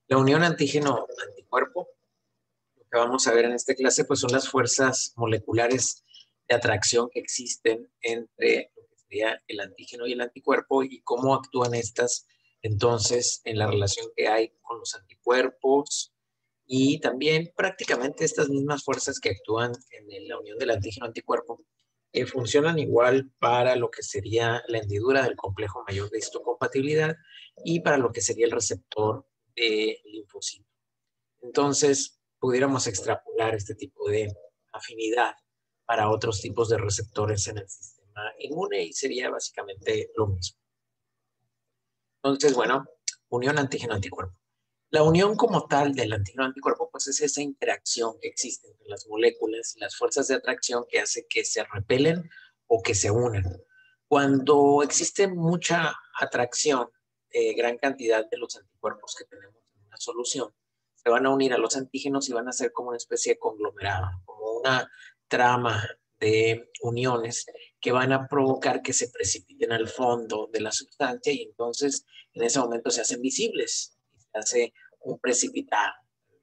La unión antígeno-anticuerpo, lo que vamos a ver en esta clase, pues son las fuerzas moleculares de atracción que existen entre lo que sería el antígeno y el anticuerpo y cómo actúan estas entonces en la relación que hay con los anticuerpos y también prácticamente estas mismas fuerzas que actúan en la unión del antígeno-anticuerpo funcionan igual para lo que sería la hendidura del complejo mayor de histocompatibilidad y para lo que sería el receptor de linfocito. Entonces, pudiéramos extrapolar este tipo de afinidad para otros tipos de receptores en el sistema inmune y sería básicamente lo mismo. Entonces, bueno, unión antígeno-anticuerpo. La unión como tal del antígeno-anticuerpo, pues es esa interacción que existe entre las moléculas y las fuerzas de atracción que hace que se repelen o que se unan. Cuando existe mucha atracción, gran cantidad de los anticuerpos que tenemos en una solución, se van a unir a los antígenos y van a ser como una especie de conglomerado, como una trama de uniones que van a provocar que se precipiten al fondo de la sustancia y entonces en ese momento se hacen visibles, se hace un precipitado.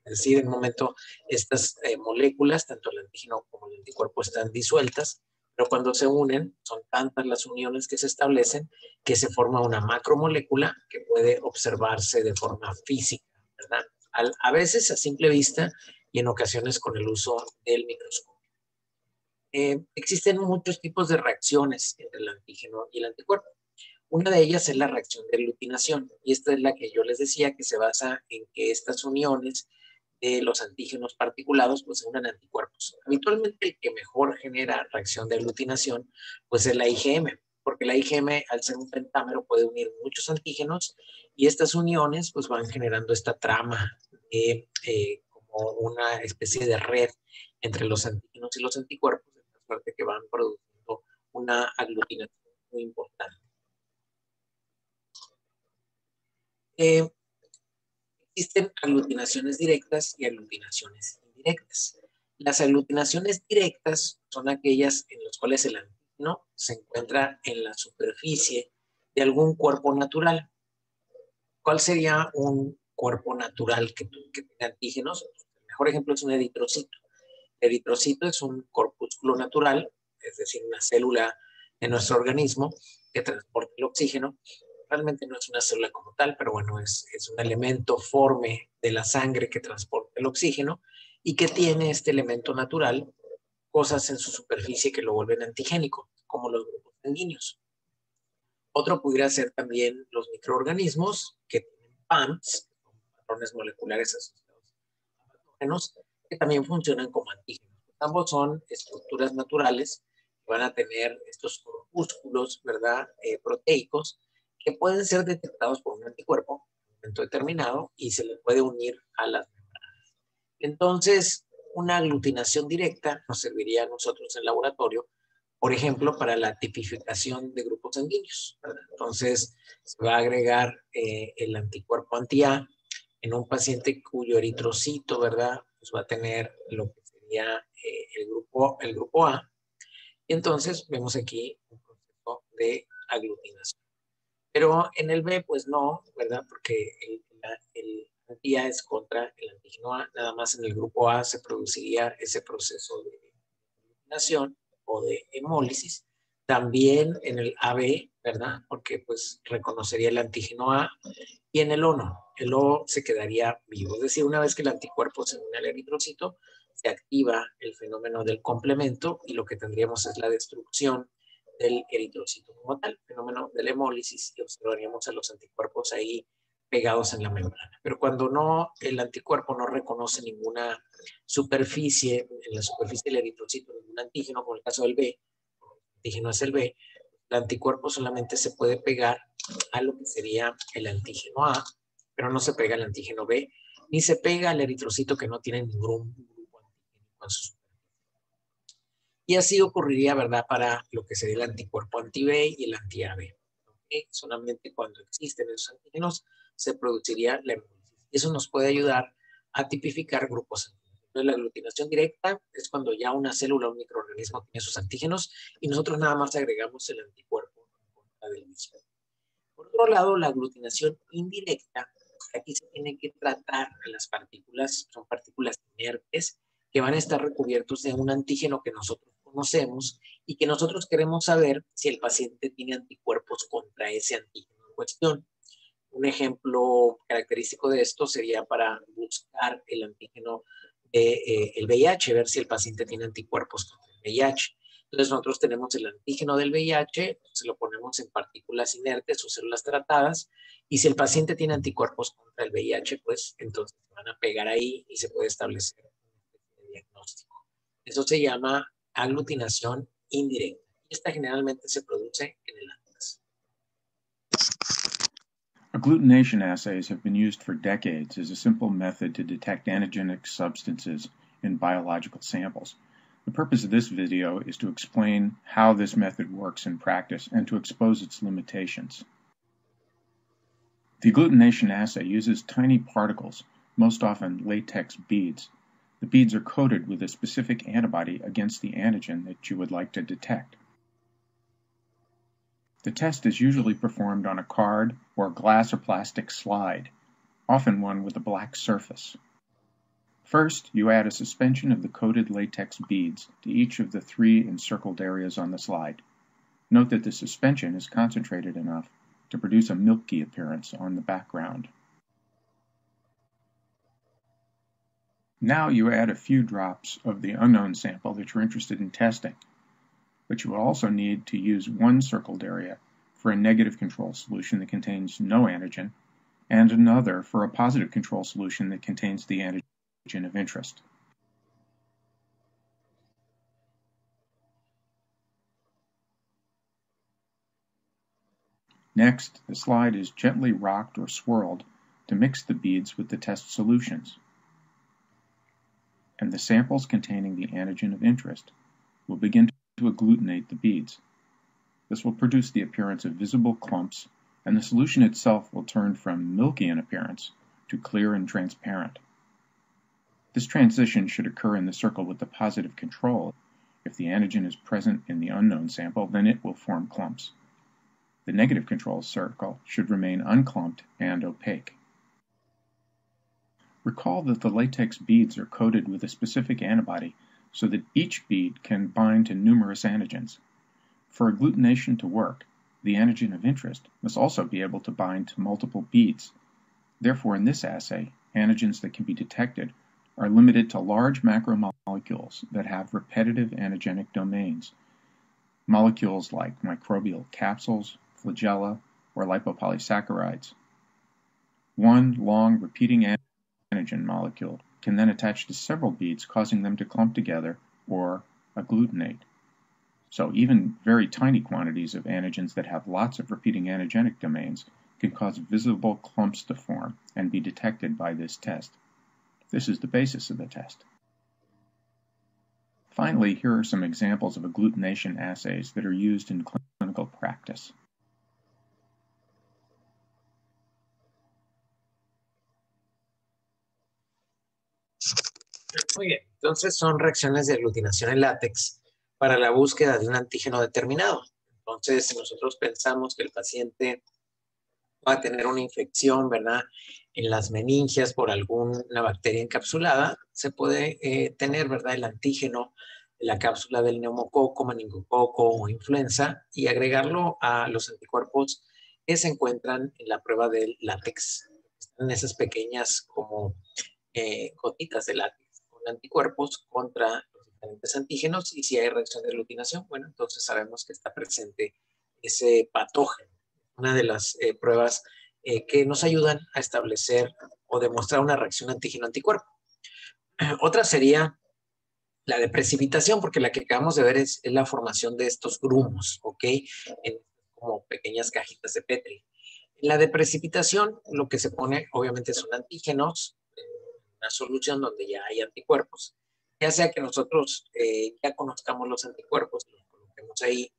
Es decir, en un momento estas moléculas, tanto el antígeno como el anticuerpo, están disueltas, pero cuando se unen, son tantas las uniones que se establecen que se forma una macromolécula que puede observarse de forma física, ¿verdad? A veces a simple vista y en ocasiones con el uso del microscopio. Existen muchos tipos de reacciones entre el antígeno y el anticuerpo. Una de ellas es la reacción de aglutinación, y esta es la que yo les decía que se basa en que estas uniones de los antígenos particulados pues se unen anticuerpos. Habitualmente el que mejor genera reacción de aglutinación pues es la IgM, porque la IgM al ser un pentámero puede unir muchos antígenos y estas uniones pues van generando esta trama de como una especie de red entre los antígenos y los anticuerpos, de suerte que van produciendo una aglutinación muy importante. Existen aglutinaciones directas y aglutinaciones indirectas. Las aglutinaciones directas son aquellas en las cuales el antígeno se encuentra en la superficie de algún cuerpo natural. ¿Cuál sería un cuerpo natural que tenga antígenos? El mejor ejemplo es un eritrocito. El eritrocito es un corpúsculo natural, es decir, una célula de nuestro organismo que transporta el oxígeno. Realmente no es una célula como tal, pero bueno, es un elemento forme de la sangre que transporta el oxígeno y que tiene este elemento natural, cosas en su superficie que lo vuelven antigénico, como los grupos sanguíneos. Otro pudiera ser también los microorganismos que tienen PAMs, patrones moleculares asociados a patógenos, que también funcionan como antígenos. Ambos son estructuras naturales que van a tener estos corpúsculos, ¿verdad? Proteicos, que pueden ser detectados por un anticuerpo en un momento determinado y se le puede unir a las membranas. Entonces, una aglutinación directa nos serviría a nosotros en el laboratorio, por ejemplo, para la tipificación de grupos sanguíneos, ¿verdad? Entonces, se va a agregar el anticuerpo anti-A en un paciente cuyo eritrocito, ¿verdad? Pues va a tener lo que sería el grupo A. Y entonces vemos aquí un proceso de aglutinación. Pero en el B, pues no, ¿verdad? Porque el anti-A es contra el antígeno A. Nada más en el grupo A se produciría ese proceso de aglutinación o de hemólisis. También en el AB, ¿verdad? Porque pues reconocería el antígeno A. Y en el O no, el O se quedaría vivo. Es decir, una vez que el anticuerpo se une al eritrocito, se activa el fenómeno del complemento y lo que tendríamos es la destrucción del eritrocito como tal, fenómeno de la hemólisis, y observaríamos a los anticuerpos ahí pegados en la membrana. Pero cuando no, el anticuerpo no reconoce ninguna superficie, en la superficie del eritrocito, ningún antígeno, como el caso del B, el antígeno es el B, el anticuerpo solamente se puede pegar a lo que sería el antígeno A, pero no se pega al antígeno B, ni se pega al eritrocito que no tiene ningún grupo antigénico en su superficie. Y así ocurriría, ¿verdad?, para lo que sería el anticuerpo anti-B y el anti-AB. ¿Okay? Solamente cuando existen esos antígenos se produciría la hemólisis. Y eso nos puede ayudar a tipificar grupos sanguíneos. Entonces, la aglutinación directa es cuando ya una célula o un microorganismo tiene sus antígenos y nosotros nada más agregamos el anticuerpo en contra del mismo. Por otro lado, la aglutinación indirecta aquí se tiene que tratar a las partículas, son partículas inertes, que van a estar recubiertos de un antígeno que nosotros conocemos y que nosotros queremos saber si el paciente tiene anticuerpos contra ese antígeno en cuestión. Un ejemplo característico de esto sería para buscar el antígeno del VIH, ver si el paciente tiene anticuerpos contra el VIH. Entonces nosotros tenemos el antígeno del VIH, se lo ponemos en partículas inertes o células tratadas, y si el paciente tiene anticuerpos contra el VIH, pues entonces se van a pegar ahí y se puede establecer un diagnóstico. Eso se llama aglutinación indirecta. Y esta generalmente se produce en el látex. Agglutination assays have been used for decades as a simple method to detect antigenic substances in biological samples. The purpose of this video is to explain how this method works in practice and to expose its limitations. The agglutination assay uses tiny particles, most often latex beads. The beads are coated with a specific antibody against the antigen that you would like to detect. The test is usually performed on a card or glass or plastic slide, often one with a black surface. First, you add a suspension of the coated latex beads to each of the 3 encircled areas on the slide. Note that the suspension is concentrated enough to produce a milky appearance on the background. Now you add a few drops of the unknown sample that you're interested in testing, but you will also need to use one circled area for a negative control solution that contains no antigen, and another for a positive control solution that contains the antigen of interest. Next, the slide is gently rocked or swirled to mix the beads with the test solutions, and the samples containing the antigen of interest will begin to agglutinate the beads. This will produce the appearance of visible clumps, and the solution itself will turn from milky in appearance to clear and transparent. This transition should occur in the circle with the positive control. If the antigen is present in the unknown sample, then it will form clumps. The negative control circle should remain unclumped and opaque. Recall that the latex beads are coated with a specific antibody so that each bead can bind to numerous antigens. For agglutination to work, the antigen of interest must also be able to bind to multiple beads. Therefore, in this assay, antigens that can be detected are limited to large macromolecules that have repetitive antigenic domains. Molecules like microbial capsules, flagella, or lipopolysaccharides. One long repeating antigen molecule can then attach to several beads, causing them to clump together or agglutinate. So even very tiny quantities of antigens that have lots of repeating antigenic domains can cause visible clumps to form and be detected by this test. This is the basis of the test. Finally, here are some examples of agglutination assays that are used in clinical practice. Muy bien, entonces son reacciones de aglutinación en látex para la búsqueda de un antígeno determinado. Entonces, si nosotros pensamos que el paciente va a tener una infección, ¿verdad?, en las meningias por alguna bacteria encapsulada, se puede tener, ¿verdad?, el antígeno de la cápsula del neumococo, meningococo o influenza y agregarlo a los anticuerpos que se encuentran en la prueba del látex. Están en esas pequeñas como gotitas de látex con anticuerpos contra los diferentes antígenos, y si hay reacción de aglutinación, bueno, entonces sabemos que está presente ese patógeno. Una de las pruebas que nos ayudan a establecer o demostrar una reacción antígeno-anticuerpo. Otra sería la de precipitación, porque la que acabamos de ver es la formación de estos grumos, ¿ok? Como pequeñas cajitas de Petri. En la de precipitación, lo que se pone obviamente son antígenos, una solución donde ya hay anticuerpos, ya sea que nosotros ya conozcamos los anticuerpos, los coloquemos ahí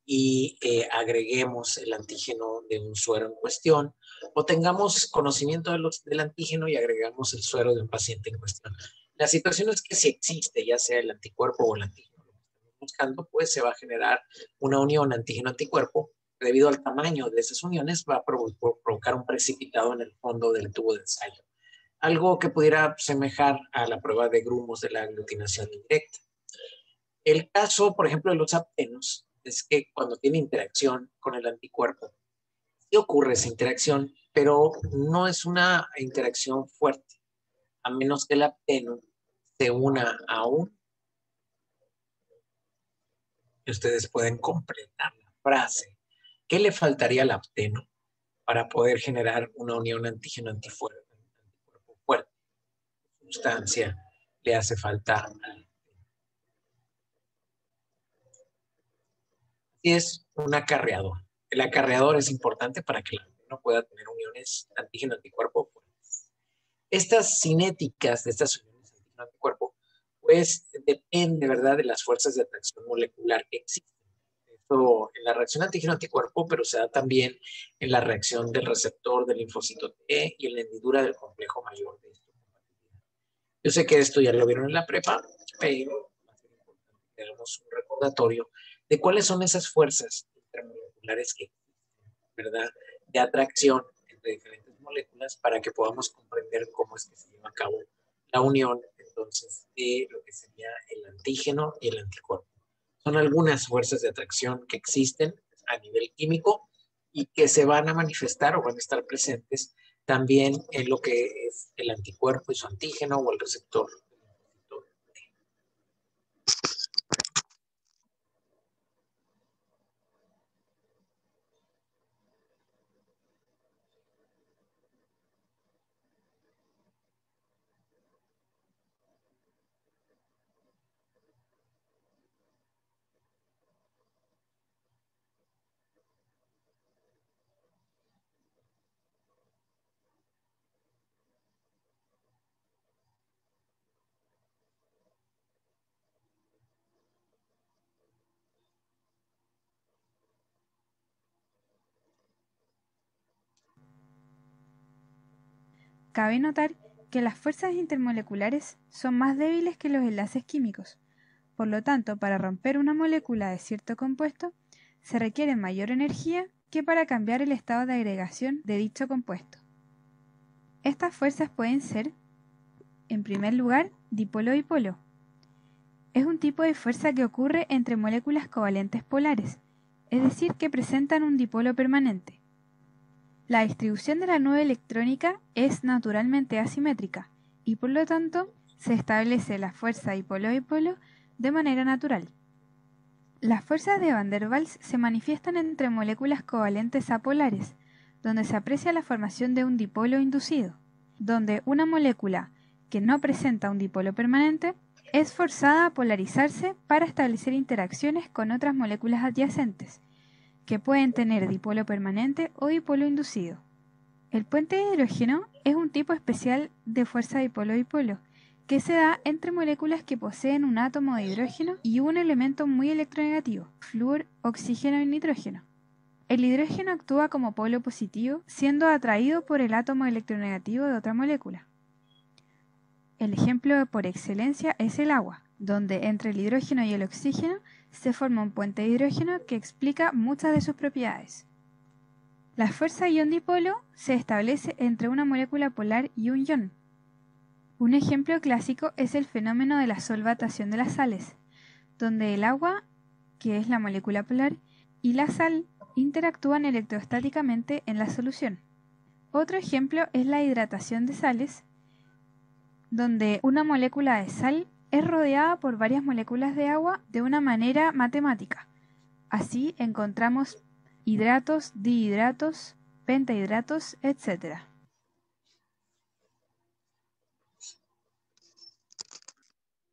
y agreguemos el antígeno de un suero en cuestión, o tengamos conocimiento del antígeno y agregamos el suero de un paciente en cuestión. La situación es que si existe, ya sea el anticuerpo o el antígeno que estamos buscando, pues se va a generar una unión antígeno-anticuerpo, debido al tamaño de esas uniones va a provocar un precipitado en el fondo del tubo de ensayo. Algo que pudiera semejar a la prueba de grumos de la aglutinación indirecta. El caso, por ejemplo, de los aptenos es que cuando tiene interacción con el anticuerpo, sí ocurre esa interacción, pero no es una interacción fuerte, a menos que el apteno se una a un. Y ustedes pueden completar la frase. ¿Qué le faltaría al apteno para poder generar una unión antígeno-anticuerpo fuerte? ¿Qué sustancia le hace falta al apteno? Y es un acarreador. El acarreador es importante para que el apteno pueda tener uniones antígeno-anticuerpo fuertes. Estas cinéticas de estas uniones antígeno-anticuerpo, pues depende, ¿verdad?, de las fuerzas de atracción molecular que existen. Esto en la reacción antígeno-anticuerpo, pero se da también en la reacción del receptor del linfocito T y en la hendidura del complejo mayor de histocompatibilidad. Yo sé que esto ya lo vieron en la prepa, pero va a ser importante que hagamos un recordatorio de cuáles son esas fuerzas intermoleculares que existen, ¿verdad?, de atracción entre diferentes moléculas para que podamos comprender cómo es que se lleva a cabo la unión, entonces, de lo que sería el antígeno y el anticuerpo. Son algunas fuerzas de atracción que existen a nivel químico y que se van a manifestar o van a estar presentes también en lo que es el anticuerpo y su antígeno o el receptor. Cabe notar que las fuerzas intermoleculares son más débiles que los enlaces químicos. Por lo tanto, para romper una molécula de cierto compuesto, se requiere mayor energía que para cambiar el estado de agregación de dicho compuesto. Estas fuerzas pueden ser, en primer lugar, dipolo-dipolo. Es un tipo de fuerza que ocurre entre moléculas covalentes polares, es decir, que presentan un dipolo permanente. La distribución de la nube electrónica es naturalmente asimétrica y por lo tanto se establece la fuerza dipolo-dipolo de manera natural. Las fuerzas de Van der Waals se manifiestan entre moléculas covalentes apolares, donde se aprecia la formación de un dipolo inducido, donde una molécula que no presenta un dipolo permanente es forzada a polarizarse para establecer interacciones con otras moléculas adyacentes, que pueden tener dipolo permanente o dipolo inducido. El puente de hidrógeno es un tipo especial de fuerza dipolo-dipolo, que se da entre moléculas que poseen un átomo de hidrógeno y un elemento muy electronegativo, flúor, oxígeno y nitrógeno. El hidrógeno actúa como polo positivo, siendo atraído por el átomo electronegativo de otra molécula. El ejemplo por excelencia es el agua, donde entre el hidrógeno y el oxígeno se forma un puente de hidrógeno que explica muchas de sus propiedades. La fuerza ion-dipolo se establece entre una molécula polar y un ion. Un ejemplo clásico es el fenómeno de la solvatación de las sales, donde el agua, que es la molécula polar, y la sal interactúan electrostáticamente en la solución. Otro ejemplo es la hidratación de sales, donde una molécula de sal es rodeada por varias moléculas de agua de una manera matemática. Así encontramos hidratos, dihidratos, pentahidratos, etc.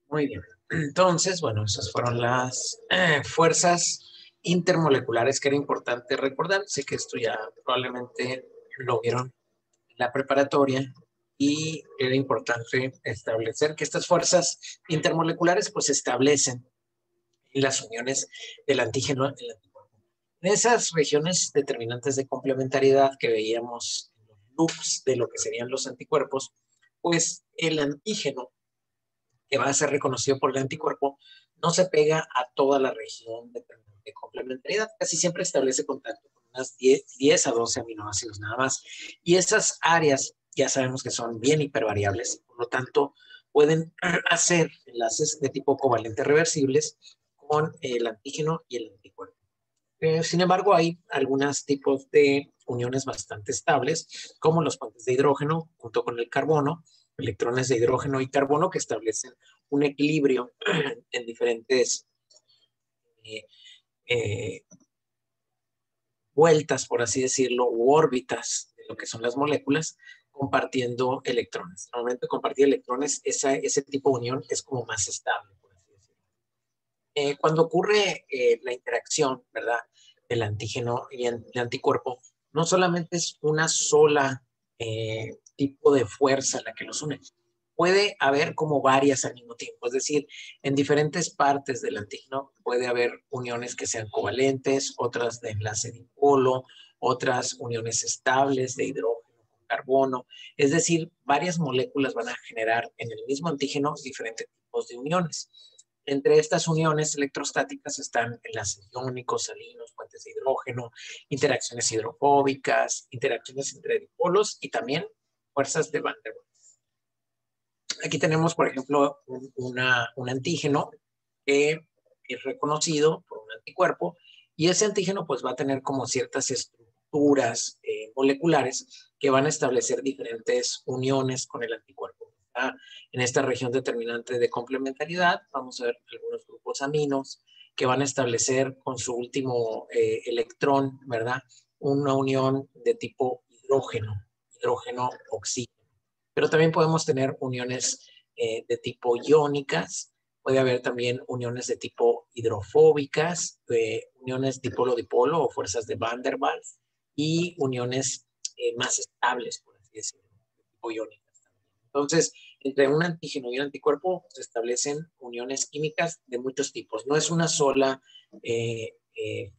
Muy bien. Entonces, bueno, esas fueron las fuerzas intermoleculares que era importante recordar. Sé que esto ya probablemente lo vieron en la preparatoria y era importante establecer que estas fuerzas intermoleculares pues se establecen en las uniones del antígeno en el anticuerpo. En esas regiones determinantes de complementariedad que veíamos en los loops de lo que serían los anticuerpos, pues el antígeno que va a ser reconocido por el anticuerpo no se pega a toda la región de complementariedad, casi siempre establece contacto con unas 10 a 12 aminoácidos nada más. Y esas áreas ya sabemos que son bien hipervariables, por lo tanto pueden hacer enlaces de tipo covalente reversibles con el antígeno y el anticuerpo. Sin embargo, hay algunos tipos de uniones bastante estables, como los puentes de hidrógeno junto con el carbono, electrones de hidrógeno y carbono que establecen un equilibrio en diferentes vueltas, por así decirlo, u órbitas de lo que son las moléculas, compartiendo electrones. Normalmente compartir electrones, ese tipo de unión es como más estable, por así decirlo. Cuando ocurre la interacción, ¿verdad?, del antígeno y el anticuerpo, no solamente es una sola tipo de fuerza la que los une, puede haber como varias al mismo tiempo, es decir, en diferentes partes del antígeno puede haber uniones que sean covalentes, otras de enlace dipolo, otras uniones estables de hidrógeno con carbono, es decir, varias moléculas van a generar en el mismo antígeno diferentes tipos de uniones. Entre estas uniones electrostáticas están enlaces iónicos, salinos, puentes de hidrógeno, interacciones hidrofóbicas, interacciones entre dipolos y también fuerzas de Van der Waals. Aquí tenemos, por ejemplo, un antígeno que es reconocido por un anticuerpo y ese antígeno pues va a tener como ciertas estructuras moleculares que van a establecer diferentes uniones con el anticuerpo. En esta región determinante de complementariedad vamos a ver algunos grupos aminos que van a establecer con su último electrón, ¿verdad?, una unión de tipo hidrógeno-oxígeno. Pero también podemos tener uniones de tipo iónicas, puede haber también uniones de tipo hidrofóbicas, uniones dipolo-dipolo o fuerzas de Van der Waals y uniones más estables, por así decirlo, de tipo iónicas. Entonces, entre un antígeno y un anticuerpo se establecen uniones químicas de muchos tipos. No es una sola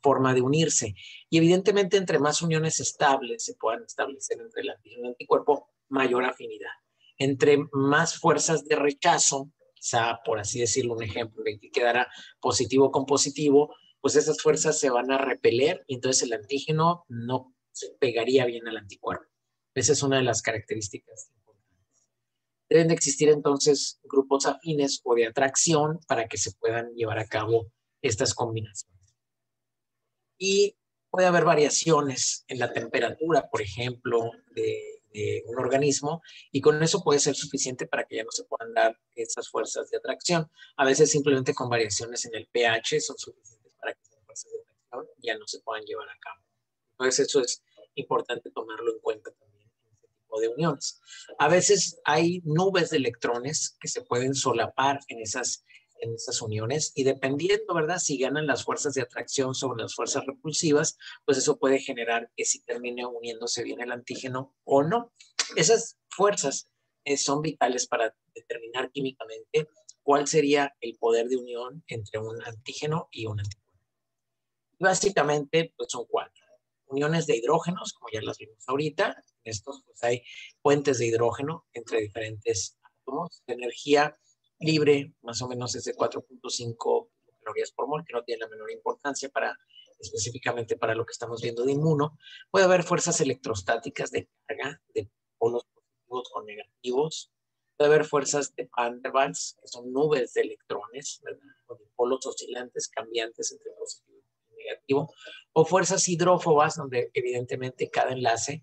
forma de unirse. Y evidentemente, entre más uniones estables se puedan establecer entre el antígeno y el anticuerpo, mayor afinidad. Entre más fuerzas de rechazo, quizá por así decirlo, un ejemplo de que quedara positivo con positivo, pues esas fuerzas se van a repeler y entonces el antígeno no se pegaría bien al anticuerpo. Esa es una de las características. Deben de existir entonces grupos afines o de atracción para que se puedan llevar a cabo estas combinaciones. Y puede haber variaciones en la temperatura, por ejemplo, de un organismo, y con eso puede ser suficiente para que ya no se puedan dar esas fuerzas de atracción. A veces simplemente con variaciones en el pH son suficientes para que esas fuerzas de atracción ya no se puedan llevar a cabo. Entonces eso es importante tomarlo en cuenta también en este tipo de uniones. A veces hay nubes de electrones que se pueden solapar en esas uniones y dependiendo, ¿verdad?, si ganan las fuerzas de atracción sobre las fuerzas repulsivas, pues eso puede generar que si termine uniéndose bien el antígeno o no. Esas fuerzas son vitales para determinar químicamente cuál sería el poder de unión entre un antígeno y un anticuerpo. Básicamente, pues son 4. Uniones de hidrógenos, como ya las vimos ahorita. En estos pues hay puentes de hidrógeno entre diferentes átomos de energía libre, más o menos es de 4.5 calorías por mol, que no tiene la menor importancia específicamente para lo que estamos viendo de inmuno. Puede haber fuerzas electrostáticas de carga, de polos positivos con negativos. Puede haber fuerzas de Van der Waals, que son nubes de electrones, ¿verdad?, o de polos oscilantes cambiantes entre positivo y negativo. O fuerzas hidrófobas, donde evidentemente cada enlace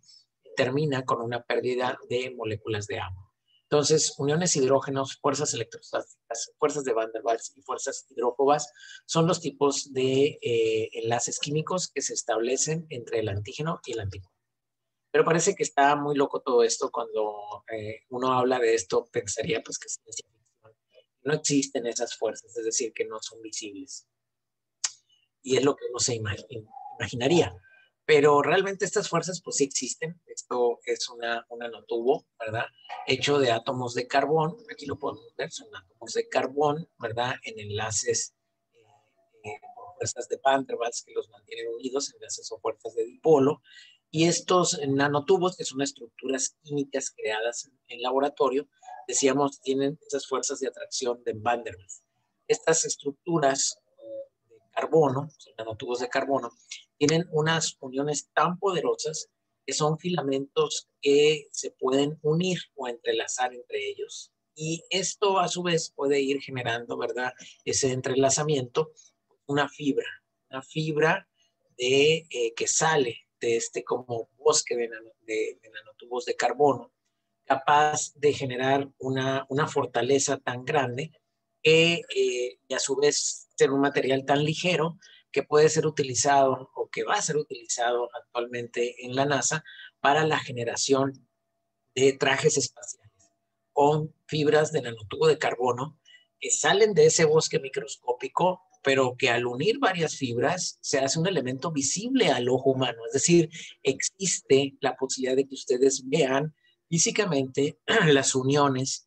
termina con una pérdida de moléculas de agua. Entonces, uniones hidrógenos, fuerzas electrostáticas, fuerzas de Van der Waals y fuerzas hidrófobas son los tipos de enlaces químicos que se establecen entre el antígeno y el anticuerpo. Pero parece que está muy loco todo esto. Cuando uno habla de esto, pensaría pues que es ciencia ficción. No existen esas fuerzas, es decir, que no son visibles. Y es lo que uno se imaginaría. Pero realmente estas fuerzas pues sí existen. Esto es una nanotubo, ¿verdad?, hecho de átomos de carbón. Aquí lo podemos ver, son átomos de carbón, ¿verdad?, en enlaces por fuerzas de Van der Waals que los mantienen unidos, enlaces o fuerzas de dipolo. Y estos nanotubos, que son estructuras químicas creadas en laboratorio, decíamos, tienen esas fuerzas de atracción de Van der Waals. Estas estructuras carbono, son nanotubos de carbono, tienen unas uniones tan poderosas que son filamentos que se pueden unir o entrelazar entre ellos. Y esto a su vez puede ir generando, ¿verdad?, ese entrelazamiento, una fibra que sale de este como bosque de nanotubos de carbono, capaz de generar una fortaleza tan grande y a su vez ser un material tan ligero que puede ser utilizado o que va a ser utilizado actualmente en la NASA para la generación de trajes espaciales con fibras de nanotubo de carbono que salen de ese bosque microscópico, pero que al unir varias fibras se hace un elemento visible al ojo humano. Es decir, existe la posibilidad de que ustedes vean físicamente las uniones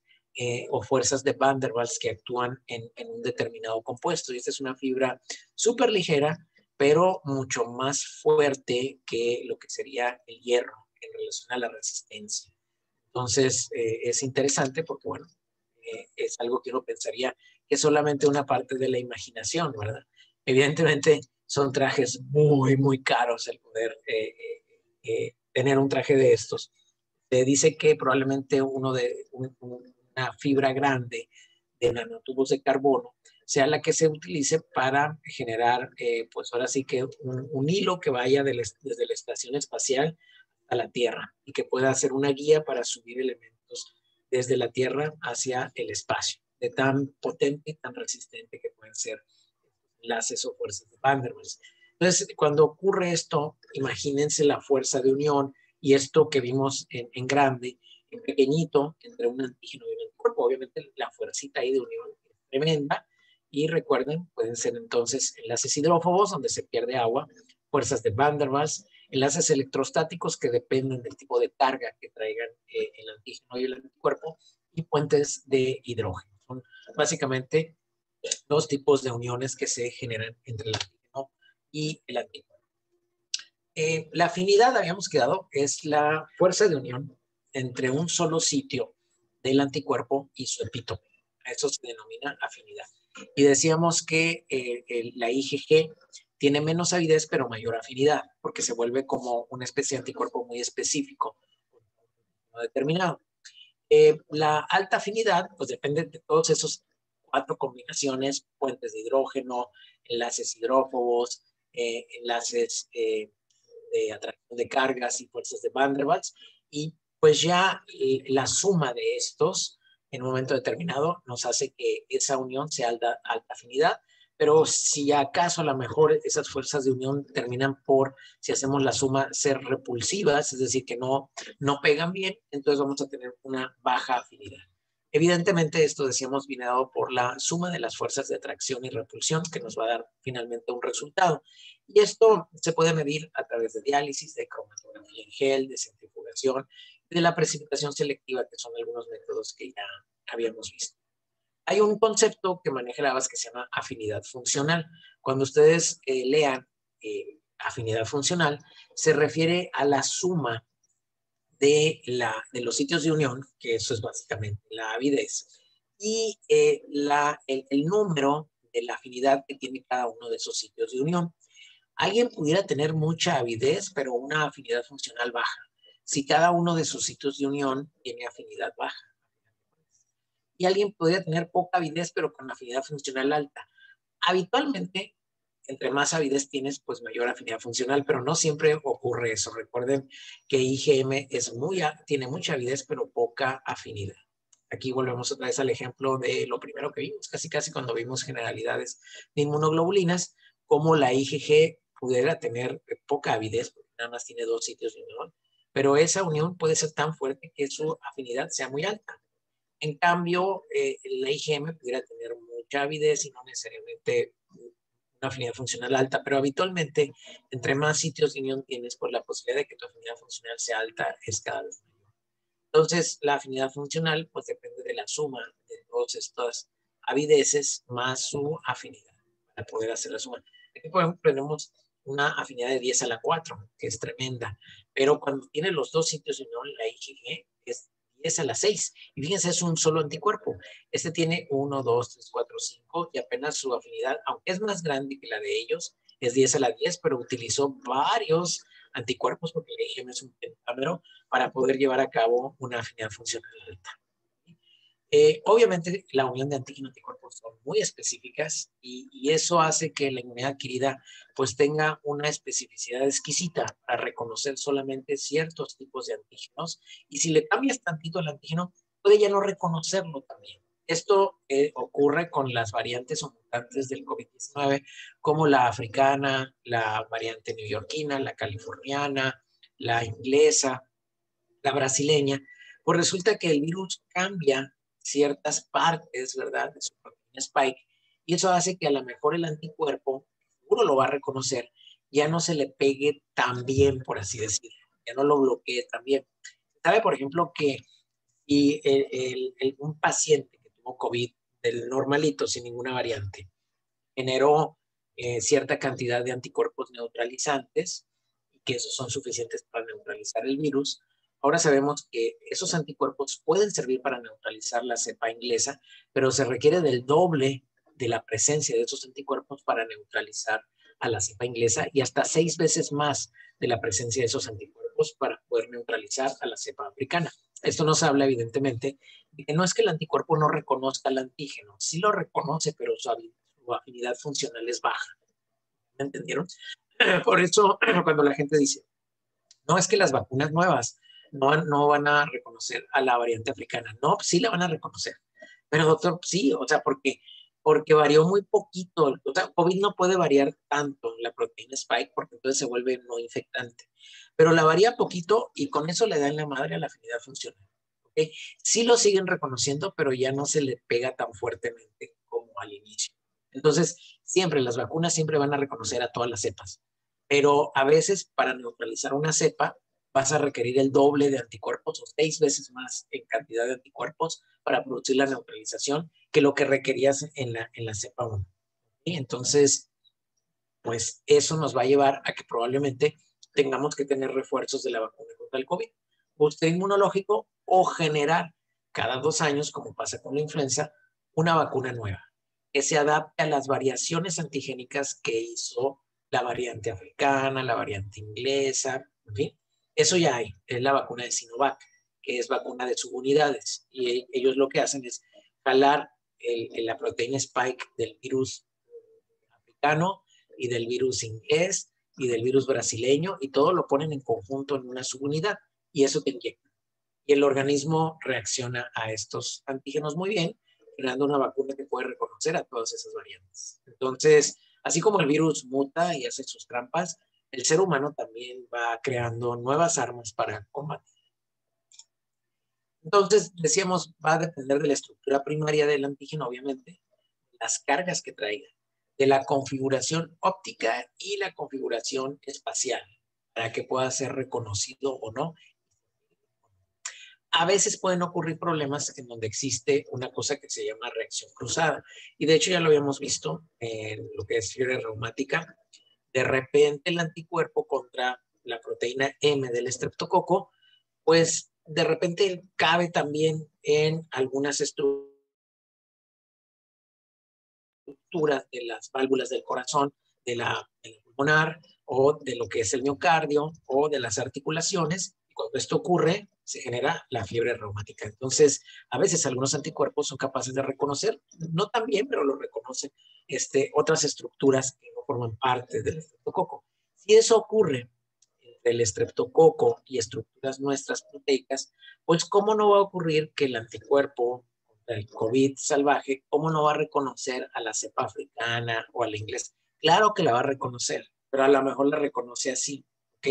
o fuerzas de Van der Waals que actúan en un determinado compuesto. Y esta es una fibra súper ligera, pero mucho más fuerte que lo que sería el hierro en relación a la resistencia. Entonces, es interesante porque, bueno, es algo que uno pensaría que es solamente una parte de la imaginación, ¿verdad? Evidentemente, son trajes muy, muy caros el poder tener un traje de estos. Se dice que probablemente una fibra grande de nanotubos de carbono sea la que se utilice para generar, pues ahora sí que un hilo que vaya desde la estación espacial a la Tierra y que pueda ser una guía para subir elementos desde la Tierra hacia el espacio, de tan potente y tan resistente que pueden ser enlaces o fuerzas de Van der Waals. Entonces, cuando ocurre esto, imagínense la fuerza de unión y esto que vimos en grande, en pequeñito, entre un antígeno y un anticuerpo. Obviamente la fuercita ahí de unión es tremenda. Y recuerden, pueden ser entonces enlaces hidrófobos, donde se pierde agua, fuerzas de Van der Waals, enlaces electrostáticos que dependen del tipo de carga que traigan el antígeno y el anticuerpo, y puentes de hidrógeno. Son básicamente dos tipos de uniones que se generan entre el antígeno y el anticuerpo. La afinidad, habíamos quedado, es la fuerza de unión entre un solo sitio del anticuerpo y su epítope. Eso se denomina afinidad. Y decíamos que la IgG tiene menos avidez, pero mayor afinidad, porque se vuelve como una especie de anticuerpo muy específico, no determinado. La alta afinidad, pues depende de todos esos 4 combinaciones, puentes de hidrógeno, enlaces hidrófobos, enlaces de atracción de cargas y fuerzas de Van der Waals, y pues ya la suma de estos en un momento determinado nos hace que esa unión sea alta afinidad, pero si acaso a lo mejor esas fuerzas de unión terminan por, si hacemos la suma, ser repulsivas, es decir, que no pegan bien, entonces vamos a tener una baja afinidad. Evidentemente esto, decíamos, viene dado por la suma de las fuerzas de atracción y repulsión que nos va a dar finalmente un resultado. Y esto se puede medir a través de diálisis, de cromatografía en gel, de centrifugación, de la precipitación selectiva, que son algunos métodos que ya habíamos visto. Hay un concepto que maneja la base que se llama afinidad funcional. Cuando ustedes lean afinidad funcional, se refiere a la suma de los sitios de unión, que eso es básicamente la avidez, y el número de la afinidad que tiene cada uno de esos sitios de unión. Alguien pudiera tener mucha avidez, pero una afinidad funcional baja, si cada uno de sus sitios de unión tiene afinidad baja. Y alguien podría tener poca avidez, pero con afinidad funcional alta. Habitualmente, entre más avidez tienes, pues mayor afinidad funcional, pero no siempre ocurre eso. Recuerden que IgM tiene mucha avidez, pero poca afinidad. Aquí volvemos otra vez al ejemplo de lo primero que vimos, casi cuando vimos generalidades de inmunoglobulinas, como la IgG pudiera tener poca avidez, porque nada más tiene 2 sitios de unión, pero esa unión puede ser tan fuerte que su afinidad sea muy alta. En cambio, la IgM pudiera tener mucha avidez y no necesariamente una afinidad funcional alta, pero habitualmente, entre más sitios de unión tienes, pues la posibilidad de que tu afinidad funcional sea alta es cada vez mayor. Entonces, la afinidad funcional, pues depende de la suma de todas estas avideces más su afinidad, para poder hacer la suma. Aquí, por ejemplo, tenemos una afinidad de 10 a la 4, que es tremenda, pero cuando tiene los 2 sitios de unión, la IgG es 10 a la 6. Y fíjense, es un solo anticuerpo. Este tiene 1, 2, 3, 4, 5 y apenas su afinidad, aunque es más grande que la de ellos, es 10 a la 10, pero utilizó varios anticuerpos, porque el IgM es un pentámero, para poder llevar a cabo una afinidad funcional alta. Obviamente la unión de antígeno y anticuerpos son muy específicas y eso hace que la inmunidad adquirida pues tenga una especificidad exquisita para reconocer solamente ciertos tipos de antígenos, y si le cambias tantito el antígeno puede ya no reconocerlo también. Esto ocurre con las variantes o mutantes del COVID-19 como la africana, la variante neoyorquina, la californiana, la inglesa, la brasileña. Pues resulta que el virus cambia ciertas partes, ¿verdad?, de su proteína spike, y eso hace que a lo mejor el anticuerpo, seguro lo va a reconocer, ya no se le pegue tan bien, por así decirlo, ya no lo bloquee tan bien. Sabe, por ejemplo, que si un paciente que tuvo COVID del normalito, sin ninguna variante, generó cierta cantidad de anticuerpos neutralizantes, y que esos son suficientes para neutralizar el virus. Ahora sabemos que esos anticuerpos pueden servir para neutralizar la cepa inglesa, pero se requiere del doble de la presencia de esos anticuerpos para neutralizar a la cepa inglesa, y hasta 6 veces más de la presencia de esos anticuerpos para poder neutralizar a la cepa africana. Esto nos habla, evidentemente, de que no es que el anticuerpo no reconozca el antígeno, sí lo reconoce, pero su afinidad funcional es baja. ¿Me entendieron? Por eso, cuando la gente dice, no, es que las vacunas nuevas no van a reconocer a la variante africana. No, sí la van a reconocer. Pero doctor, sí, o sea, porque varió muy poquito. O sea, COVID no puede variar tanto la proteína spike porque entonces se vuelve no infectante. Pero la varía poquito y con eso le dan la madre a la afinidad funcional. ¿Okay? Sí lo siguen reconociendo, pero ya no se le pega tan fuertemente como al inicio. Entonces, siempre las vacunas siempre van a reconocer a todas las cepas, pero a veces para neutralizar una cepa vas a requerir el doble de anticuerpos o 6 veces más en cantidad de anticuerpos para producir la neutralización que lo que requerías en la cepa 1. ¿Sí? Entonces, pues eso nos va a llevar a que probablemente tengamos que tener refuerzos de la vacuna contra el COVID, booster inmunológico, o generar cada 2 años, como pasa con la influenza, una vacuna nueva que se adapte a las variaciones antigénicas que hizo la variante africana, la variante inglesa, en fin. Eso ya hay, es la vacuna de Sinovac, que es vacuna de subunidades, y ellos lo que hacen es jalar la proteína spike del virus africano y del virus inglés y del virus brasileño, y todo lo ponen en conjunto en una subunidad, y eso te inyecta. Y el organismo reacciona a estos antígenos muy bien, generando una vacuna que puede reconocer a todas esas variantes. Entonces, así como el virus muta y hace sus trampas, el ser humano también va creando nuevas armas para combatir. Entonces, decíamos, va a depender de la estructura primaria del antígeno, obviamente, las cargas que traiga, de la configuración óptica y la configuración espacial, para que pueda ser reconocido o no. A veces pueden ocurrir problemas en donde existe una cosa que se llama reacción cruzada. Y de hecho ya lo habíamos visto en lo que es fiebre reumática. De repente el anticuerpo contra la proteína M del estreptococo, pues de repente cabe también en algunas estructuras de las válvulas del corazón, de la pulmonar, o de lo que es el miocardio, o de las articulaciones. Y cuando esto ocurre, se genera la fiebre reumática. Entonces, a veces algunos anticuerpos son capaces de reconocer, no tan bien, pero lo reconocen otras estructuras que no forman parte del estreptococo. Si eso ocurre entre el estreptococo y estructuras nuestras proteicas, pues ¿cómo no va a ocurrir que el anticuerpo contra el COVID salvaje, cómo no va a reconocer a la cepa africana o a la inglesa? Claro que la va a reconocer, pero a lo mejor la reconoce así, ¿ok?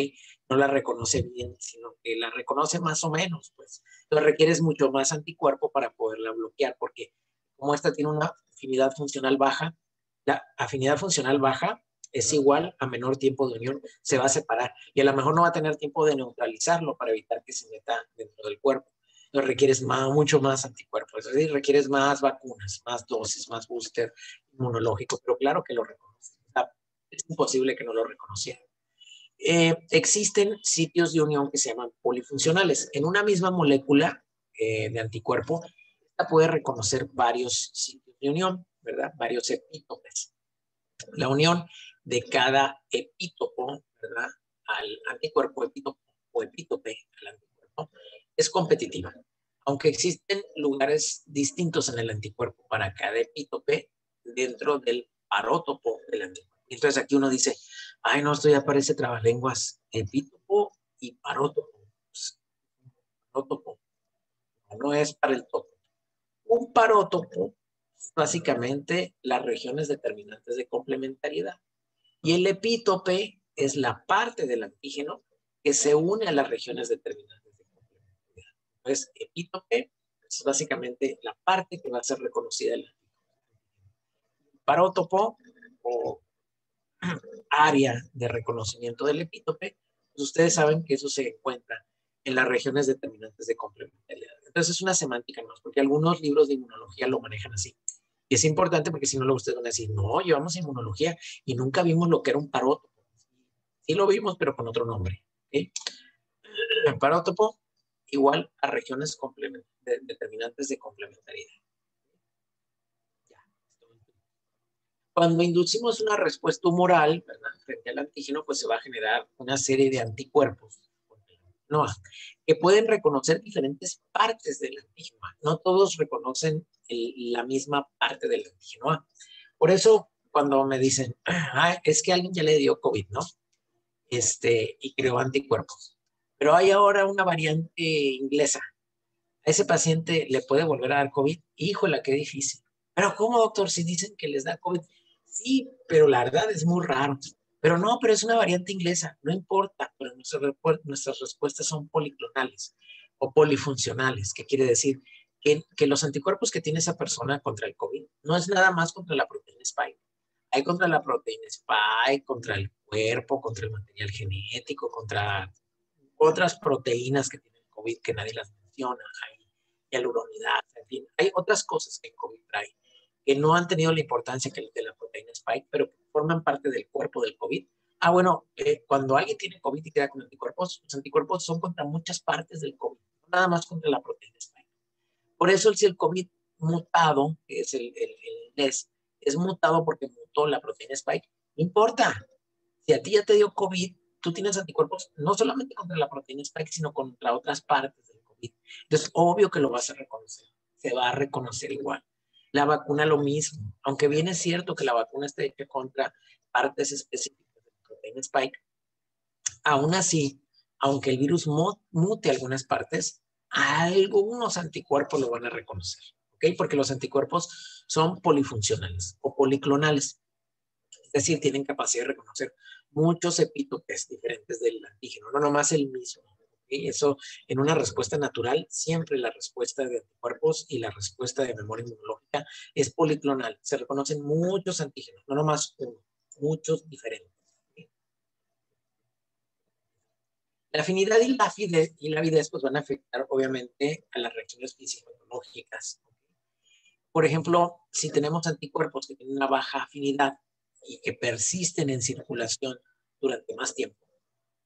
No la reconoce bien, sino que la reconoce más o menos, pues. Entonces requieres mucho más anticuerpo para poderla bloquear, porque como esta tiene una afinidad funcional baja, la afinidad funcional baja es igual a menor tiempo de unión, se va a separar y a lo mejor no va a tener tiempo de neutralizarlo para evitar que se meta dentro del cuerpo. Entonces requieres mucho más anticuerpos, es decir, requieres más vacunas, más dosis, más booster inmunológico, pero claro que lo reconoce. O sea, es imposible que no lo reconociera. Existen sitios de unión que se llaman polifuncionales. En una misma molécula de anticuerpo, esta puede reconocer varios sitios de unión, ¿verdad? Varios epítopes. La unión de cada epítopo, ¿verdad? Al anticuerpo, epítopo o epítope al anticuerpo, es competitiva. Aunque existen lugares distintos en el anticuerpo para cada epítope dentro del parótopo del anticuerpo. Entonces aquí uno dice, ay no, esto ya parece trabalenguas, epítopo y parótopo. Pues, parótopo no es para el topo. Un parótopo es básicamente las regiones determinantes de complementariedad. Y el epítope es la parte del antígeno que se une a las regiones determinantes de complementariedad. Entonces, epítope es básicamente la parte que va a ser reconocida del antígeno. Parótopo o área de reconocimiento del epítope, pues ustedes saben que eso se encuentra en las regiones determinantes de complementariedad. Entonces es una semántica más, porque algunos libros de inmunología lo manejan así. Y es importante porque si no, luego ustedes van a decir, no, llevamos inmunología y nunca vimos lo que era un parótopo. Sí lo vimos, pero con otro nombre. ¿Okay? El parótopo igual a regiones determinantes de complementariedad. Cuando inducimos una respuesta humoral, ¿verdad?, frente al antígeno, pues se va a generar una serie de anticuerpos, ¿no?, que pueden reconocer diferentes partes del antígeno. No todos reconocen la misma parte del antígeno A. Por eso, cuando me dicen, es que alguien ya le dio COVID, ¿no? Y creó anticuerpos. Pero hay ahora una variante inglesa. A ese paciente le puede volver a dar COVID. Híjole, qué difícil. Pero ¿cómo, doctor? Si dicen que les da COVID. Sí, pero la verdad es muy raro. Pero no, pero es una variante inglesa. No importa, pero nuestras respuestas son policlonales o polifuncionales. ¿Qué quiere decir? Que los anticuerpos que tiene esa persona contra el COVID no es nada más contra la proteína Spike. Hay contra la proteína Spike, contra el cuerpo, contra el material genético, contra otras proteínas que tienen COVID que nadie las menciona. Hay hialuronidasa, en fin. Hay otras cosas que el COVID trae que no han tenido la importancia que el de la proteína Spike, pero forman parte del cuerpo del COVID. Bueno, cuando alguien tiene COVID y queda con anticuerpos, los anticuerpos son contra muchas partes del COVID, no nada más contra la proteína Spike. Por eso si el COVID mutado, que es el NES, es mutado porque mutó la proteína Spike, no importa. Si a ti ya te dio COVID, tú tienes anticuerpos no solamente contra la proteína Spike, sino contra otras partes del COVID. Entonces, obvio que lo vas a reconocer. Se va a reconocer igual. La vacuna lo mismo. Aunque bien es cierto que la vacuna está hecha contra partes específicas de la proteína Spike, aún así, aunque el virus mute algunas partes, algunos anticuerpos lo van a reconocer. ¿Ok? Porque los anticuerpos son polifuncionales o policlonales. Es decir, tienen capacidad de reconocer muchos epítopes diferentes del antígeno, no nomás el mismo. ¿Okay? Eso, en una respuesta natural, siempre la respuesta de anticuerpos y la respuesta de memoria inmunológica es policlonal. Se reconocen muchos antígenos, no nomás uno, muchos diferentes. ¿Okay? La afinidad y la avidez pues, van a afectar, obviamente, a las reacciones fisiopatológicas. Por ejemplo, si tenemos anticuerpos que tienen una baja afinidad, y que persisten en circulación durante más tiempo,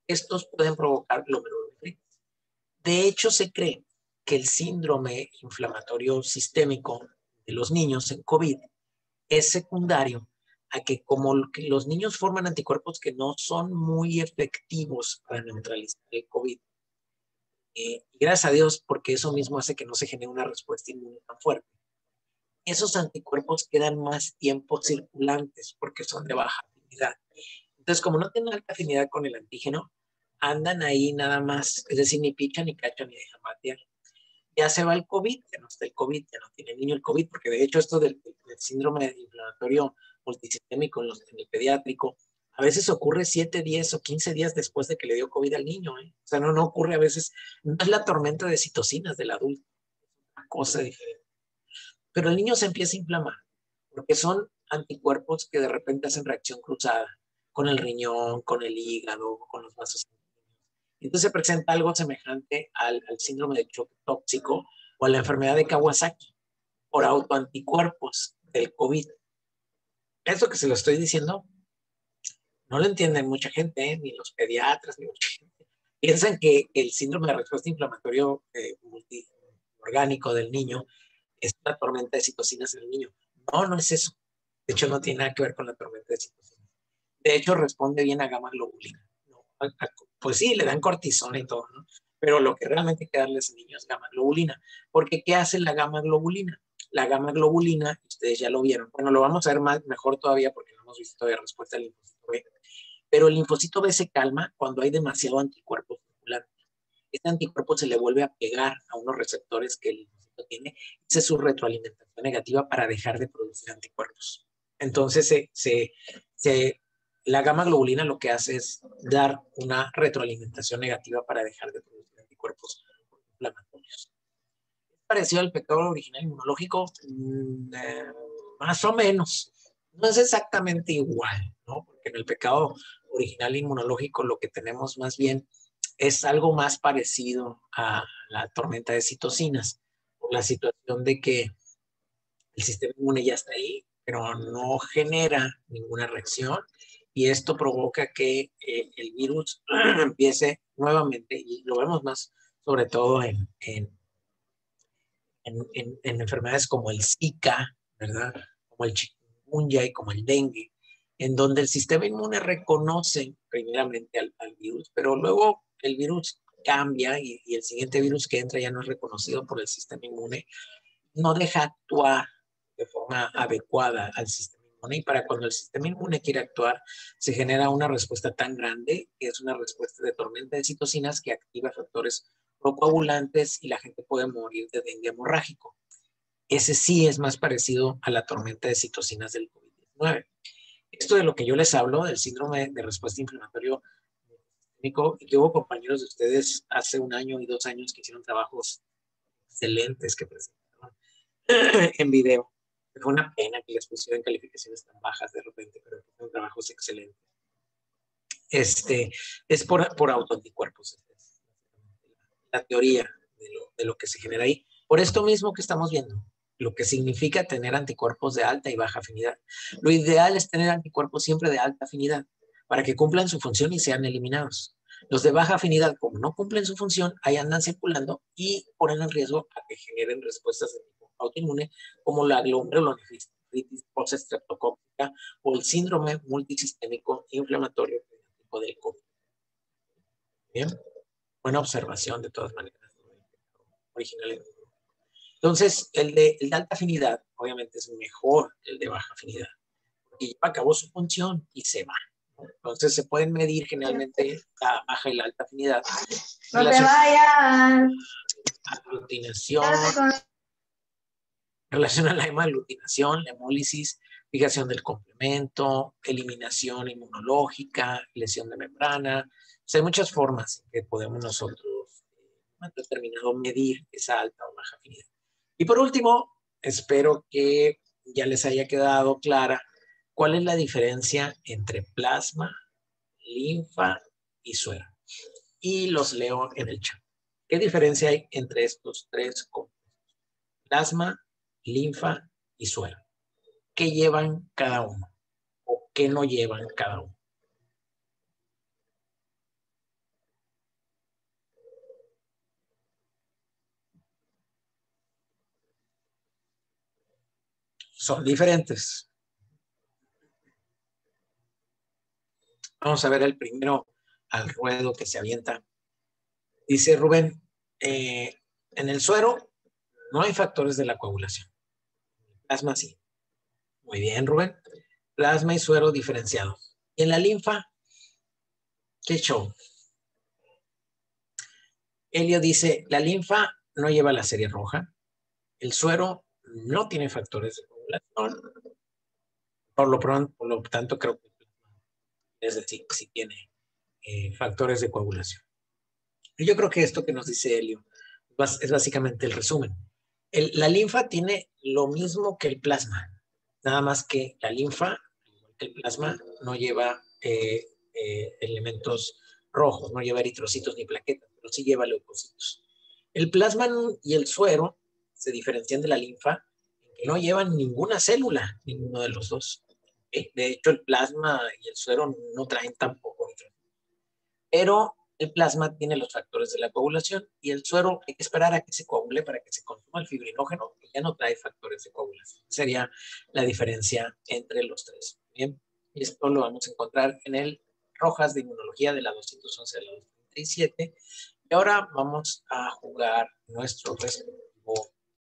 estos pueden provocar glomerulonefritis. De hecho, se cree que el síndrome inflamatorio sistémico de los niños en COVID es secundario a que como los niños forman anticuerpos que no son muy efectivos para neutralizar el COVID, y gracias a Dios, porque eso mismo hace que no se genere una respuesta inmune tan fuerte. Esos anticuerpos quedan más tiempo circulantes porque son de baja afinidad. Entonces, como no tienen alta afinidad con el antígeno, andan ahí nada más, es decir, ni pichan, ni cachan, ni dejan batear. Ya se va el COVID, ya no está el COVID, ya no tiene el niño el COVID, porque de hecho esto del síndrome inflamatorio multisistémico en el pediátrico, a veces ocurre 7, 10 o 15 días después de que le dio COVID al niño. O sea, no ocurre a veces, no es la tormenta de citocinas del adulto, es una cosa diferente. Pero el niño se empieza a inflamar, porque son anticuerpos que de repente hacen reacción cruzada con el riñón, con el hígado, con los vasos sanguíneos. Entonces se presenta algo semejante al síndrome de choque tóxico o a la enfermedad de Kawasaki por autoanticuerpos del COVID. Esto que se lo estoy diciendo no lo entienden mucha gente, ni los pediatras, ni mucha gente. Piensan que el síndrome de respuesta inflamatorio multiorgánico del niño es una tormenta de citocinas en el niño. No, no es eso. De hecho, no tiene nada que ver con la tormenta de citocinas. De hecho, responde bien a gamma globulina, ¿no? Pues sí, le dan cortisona y todo, ¿no? Pero lo que realmente hay que darles a niños es gamma globulina. Porque ¿qué hace la gamma globulina? La gamma globulina, ustedes ya lo vieron. Bueno, lo vamos a ver mejor todavía porque no hemos visto todavía respuesta al linfocito B. Pero el linfocito B se calma cuando hay demasiado anticuerpo circulante. Este anticuerpo se le vuelve a pegar a unos receptores que el linfocito tiene. Esa es su retroalimentación negativa para dejar de producir anticuerpos. Entonces, la gamma globulina lo que hace es dar una retroalimentación negativa para dejar de producir anticuerpos inflamatorios. ¿Es parecido al pecado original inmunológico? Más o menos. No es exactamente igual, ¿no? Porque en el pecado original inmunológico lo que tenemos más bien es algo más parecido a la tormenta de citocinas, por la situación de que el sistema inmune ya está ahí, pero no genera ninguna reacción y esto provoca que el virus empiece nuevamente, y lo vemos más sobre todo en enfermedades como el Zika, ¿verdad? Como el chikungunya y como el dengue, en donde el sistema inmune reconoce primeramente al virus, pero luego el virus cambia y el siguiente virus que entra ya no es reconocido por el sistema inmune, no deja actuar de forma adecuada al sistema inmune, y para cuando el sistema inmune quiere actuar se genera una respuesta tan grande que es una respuesta de tormenta de citocinas que activa factores procoagulantes y la gente puede morir de dengue hemorrágico. Ese sí es más parecido a la tormenta de citocinas del COVID-19. Esto de lo que yo les hablo, del síndrome de respuesta inflamatorio sistémico, y que hubo compañeros de ustedes hace 1 año y 2 años que hicieron trabajos excelentes que presentaron en video. Fue una pena que les pusieran calificaciones tan bajas de repente, pero fueron trabajos excelentes. Es por autoanticuerpos. La teoría de lo que se genera ahí. Por esto mismo que estamos viendo, lo que significa tener anticuerpos de alta y baja afinidad. Lo ideal es tener anticuerpos siempre de alta afinidad para que cumplan su función y sean eliminados. Los de baja afinidad, como no cumplen su función, ahí andan circulando y ponen en riesgo a que generen respuestas de tipo autoinmune, como la glomerulonefritis postestreptocócica o el síndrome multisistémico inflamatorio tipo del COVID. Bien, buena observación de todas maneras. Original. Entonces, el de alta afinidad, obviamente, es mejor que el de baja afinidad, porque ya acabó su función y se va. Entonces, se pueden medir generalmente la baja y la alta afinidad. No te vayas. Aglutinación, relación a la hemaglutinación, la hemólisis, fijación del complemento, eliminación inmunológica, lesión de membrana. O sea, hay muchas formas que podemos nosotros determinado medir esa alta o baja afinidad. Y por último, espero que ya les haya quedado clara cuál es la diferencia entre plasma, linfa y suero. Y los leo en el chat. ¿Qué diferencia hay entre estos tres compuestos? Plasma, linfa y suero. ¿Qué llevan cada uno? ¿O qué no llevan cada uno? Son diferentes. Vamos a ver el primero al ruedo que se avienta. Dice Rubén, en el suero no hay factores de la coagulación. Plasma sí. Muy bien, Rubén. Plasma y suero diferenciados. Y en la linfa, ¿qué show? Helio dice, la linfa no lleva la serie roja. El suero no tiene factores de coagulación. Por lo tanto, creo que es decir, sí tiene factores de coagulación. Y yo creo que esto que nos dice Helio es básicamente el resumen. La linfa tiene lo mismo que el plasma, nada más que la linfa, igual que el plasma, no lleva elementos rojos, no lleva eritrocitos ni plaquetas, pero sí lleva leucocitos. El plasma y el suero se diferencian de la linfa en que no llevan ninguna célula, ninguno de los dos. De hecho, el plasma y el suero no traen tampoco eritrocitos. Pero el plasma tiene los factores de la coagulación y el suero hay que esperar a que se coagule para que se consuma el fibrinógeno, que ya no trae factores de coagulación. Sería la diferencia entre los tres. Bien. Y esto lo vamos a encontrar en el Rojas de Inmunología de la 211 a la 237. Y ahora vamos a jugar nuestro respectivo